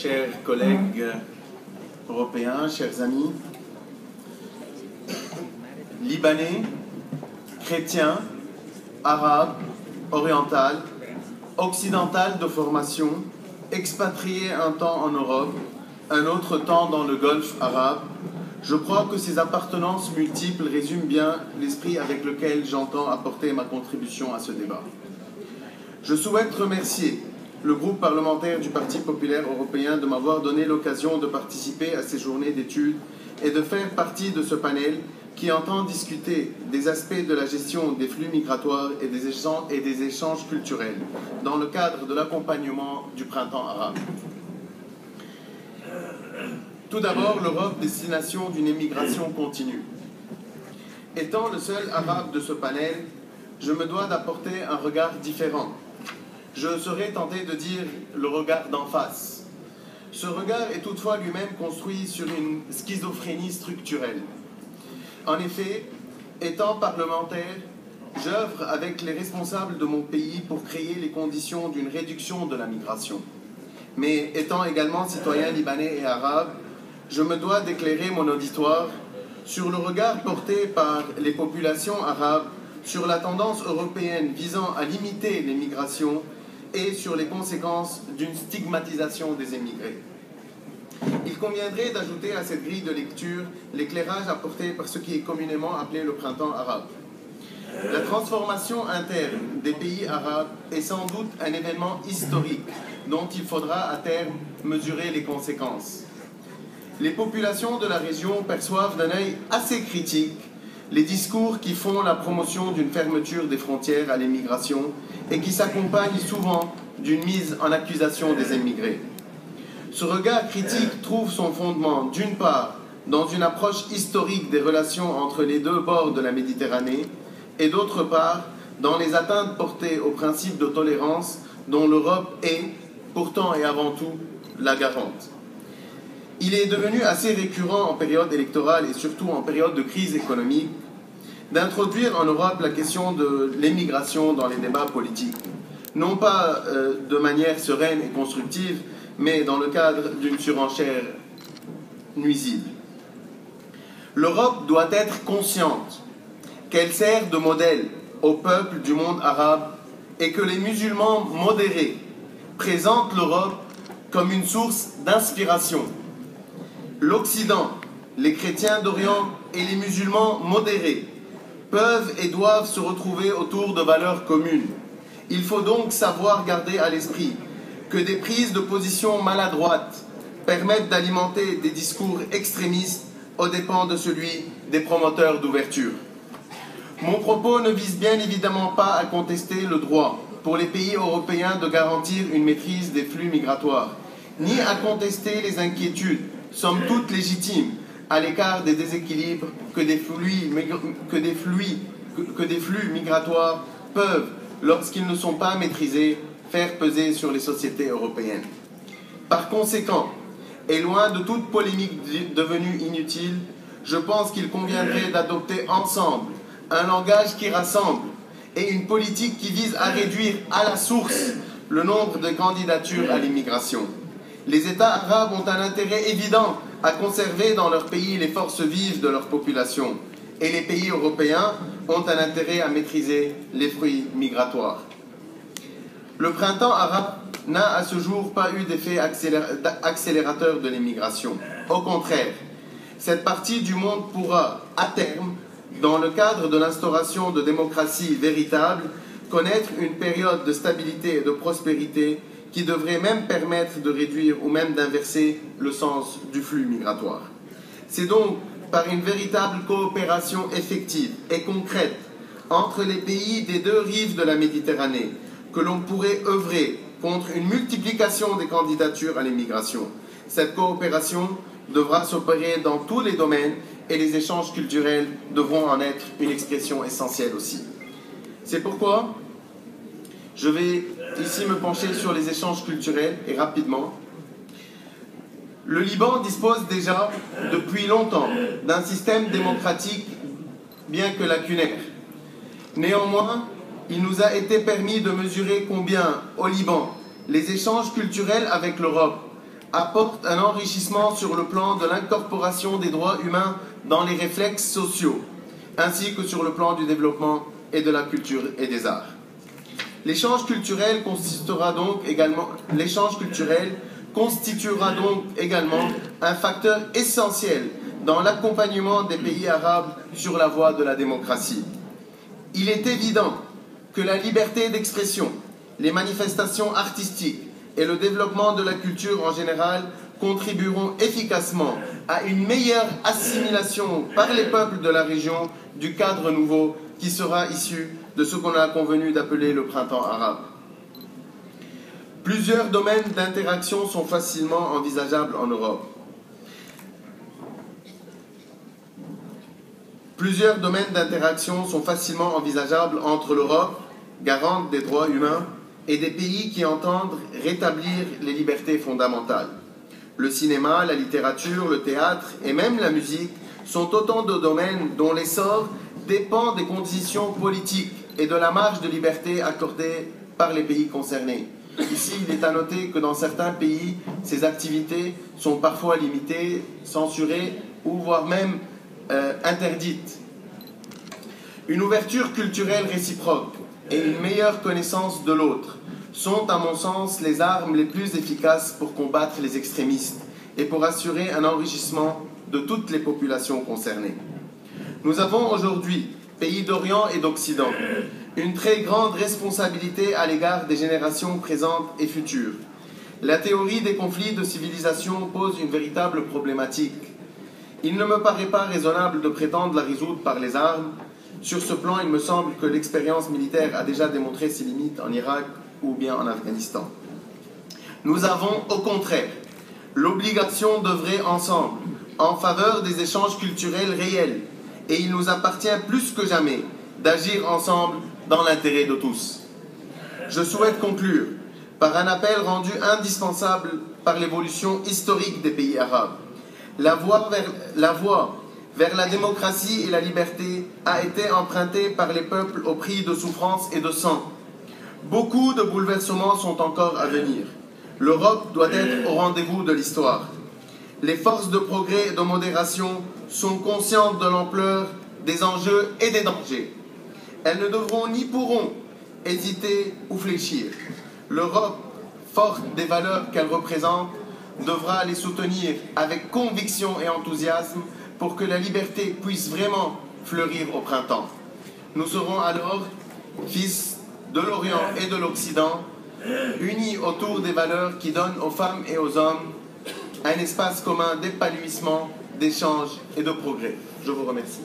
chers collègues européens, chers amis, libanais, chrétiens, arabes, orientales, occidentales de formation, expatriés un temps en Europe, un autre temps dans le Golfe arabe, je crois que ces appartenances multiples résument bien l'esprit avec lequel j'entends apporter ma contribution à ce débat. Je souhaite remercier le groupe parlementaire du Parti populaire européen de m'avoir donné l'occasion de participer à ces journées d'études et de faire partie de ce panel qui entend discuter des aspects de la gestion des flux migratoires et des échanges culturels dans le cadre de l'accompagnement du printemps arabe. Tout d'abord, l'Europe, destination d'une émigration continue. Étant le seul arabe de ce panel, je me dois d'apporter un regard différent. Je serais tenté de dire le regard d'en face. Ce regard est toutefois lui-même construit sur une schizophrénie structurelle. En effet, étant parlementaire, j'œuvre avec les responsables de mon pays pour créer les conditions d'une réduction de la migration. Mais étant également citoyen libanais et arabe, je me dois d'éclairer mon auditoire sur le regard porté par les populations arabes sur la tendance européenne visant à limiter les migrations et sur les conséquences d'une stigmatisation des émigrés. Il conviendrait d'ajouter à cette grille de lecture l'éclairage apporté par ce qui est communément appelé le printemps arabe. La transformation interne des pays arabes est sans doute un événement historique dont il faudra à terme mesurer les conséquences. Les populations de la région perçoivent d'un œil assez critique les discours qui font la promotion d'une fermeture des frontières à l'immigration et qui s'accompagnent souvent d'une mise en accusation des émigrés. Ce regard critique trouve son fondement, d'une part, dans une approche historique des relations entre les deux bords de la Méditerranée et d'autre part, dans les atteintes portées au principe de tolérance dont l'Europe est, pourtant et avant tout, la garante. Il est devenu assez récurrent en période électorale et surtout en période de crise économique d'introduire en Europe la question de l'émigration dans les débats politiques, non pas de manière sereine et constructive, mais dans le cadre d'une surenchère nuisible. L'Europe doit être consciente qu'elle sert de modèle au peuple du monde arabe et que les musulmans modérés présentent l'Europe comme une source d'inspiration. L'Occident, les chrétiens d'Orient et les musulmans modérés peuvent et doivent se retrouver autour de valeurs communes. Il faut donc savoir garder à l'esprit que des prises de position maladroites permettent d'alimenter des discours extrémistes aux dépens de celui des promoteurs d'ouverture. Mon propos ne vise bien évidemment pas à contester le droit pour les pays européens de garantir une maîtrise des flux migratoires, ni à contester les inquiétudes, somme toute légitimes, à l'écart des déséquilibres que des flux migratoires peuvent, lorsqu'ils ne sont pas maîtrisés, faire peser sur les sociétés européennes. Par conséquent, et loin de toute polémique devenue inutile, je pense qu'il conviendrait d'adopter ensemble un langage qui rassemble et une politique qui vise à réduire à la source le nombre de candidatures à l'immigration. Les États arabes ont un intérêt évident à conserver dans leur pays les forces vives de leur population, et les pays européens ont un intérêt à maîtriser les flux migratoires. Le printemps arabe n'a à ce jour pas eu d'effet accélérateur de l'immigration. Au contraire, cette partie du monde pourra, à terme, dans le cadre de l'instauration de démocratie véritable, connaître une période de stabilité et de prospérité qui devrait même permettre de réduire ou même d'inverser le sens du flux migratoire. C'est donc par une véritable coopération effective et concrète entre les pays des deux rives de la Méditerranée que l'on pourrait œuvrer contre une multiplication des candidatures à l'immigration. Cette coopération devra s'opérer dans tous les domaines et les échanges culturels devront en être une expression essentielle aussi. C'est pourquoi je vais ici me pencher sur les échanges culturels et rapidement. Le Liban dispose déjà depuis longtemps d'un système démocratique bien que lacunaire. Néanmoins, il nous a été permis de mesurer combien, au Liban, les échanges culturels avec l'Europe apporte un enrichissement sur le plan de l'incorporation des droits humains dans les réflexes sociaux, ainsi que sur le plan du développement et de la culture et des arts. L'échange culturel constituera donc également un facteur essentiel dans l'accompagnement des pays arabes sur la voie de la démocratie. Il est évident que la liberté d'expression, les manifestations artistiques et le développement de la culture en général contribueront efficacement à une meilleure assimilation par les peuples de la région du cadre nouveau qui sera issu de ce qu'on a convenu d'appeler le printemps arabe. Plusieurs domaines d'interaction sont facilement envisageables en Europe. Plusieurs domaines d'interaction sont facilement envisageables entre l'Europe, garante des droits humains, et des pays qui entendent rétablir les libertés fondamentales. Le cinéma, la littérature, le théâtre et même la musique sont autant de domaines dont l'essor dépend des conditions politiques et de la marge de liberté accordée par les pays concernés. Ici, il est à noter que dans certains pays, ces activités sont parfois limitées, censurées ou voire même interdites. Une ouverture culturelle réciproque et une meilleure connaissance de l'autre sont, à mon sens, les armes les plus efficaces pour combattre les extrémistes et pour assurer un enrichissement de toutes les populations concernées. Nous avons aujourd'hui, pays d'Orient et d'Occident, une très grande responsabilité à l'égard des générations présentes et futures. La théorie des conflits de civilisation pose une véritable problématique. Il ne me paraît pas raisonnable de prétendre la résoudre par les armes. Sur ce plan, il me semble que l'expérience militaire a déjà démontré ses limites en Irak ou bien en Afghanistan. Nous avons, au contraire, l'obligation d'œuvrer ensemble en faveur des échanges culturels réels, et il nous appartient plus que jamais d'agir ensemble dans l'intérêt de tous. Je souhaite conclure par un appel rendu indispensable par l'évolution historique des pays arabes. La voie vers la démocratie et la liberté a été empruntée par les peuples au prix de souffrances et de sang. Beaucoup de bouleversements sont encore à venir. L'Europe doit être au rendez-vous de l'histoire. Les forces de progrès et de modération sont conscientes de l'ampleur des enjeux et des dangers. Elles ne devront ni pourront hésiter ou fléchir. L'Europe, forte des valeurs qu'elle représente, devra les soutenir avec conviction et enthousiasme pour que la liberté puisse vraiment fleurir au printemps. Nous serons alors, fils de l'Orient et de l'Occident, unis autour des valeurs qui donnent aux femmes et aux hommes un espace commun d'épanouissement, d'échange et de progrès. Je vous remercie.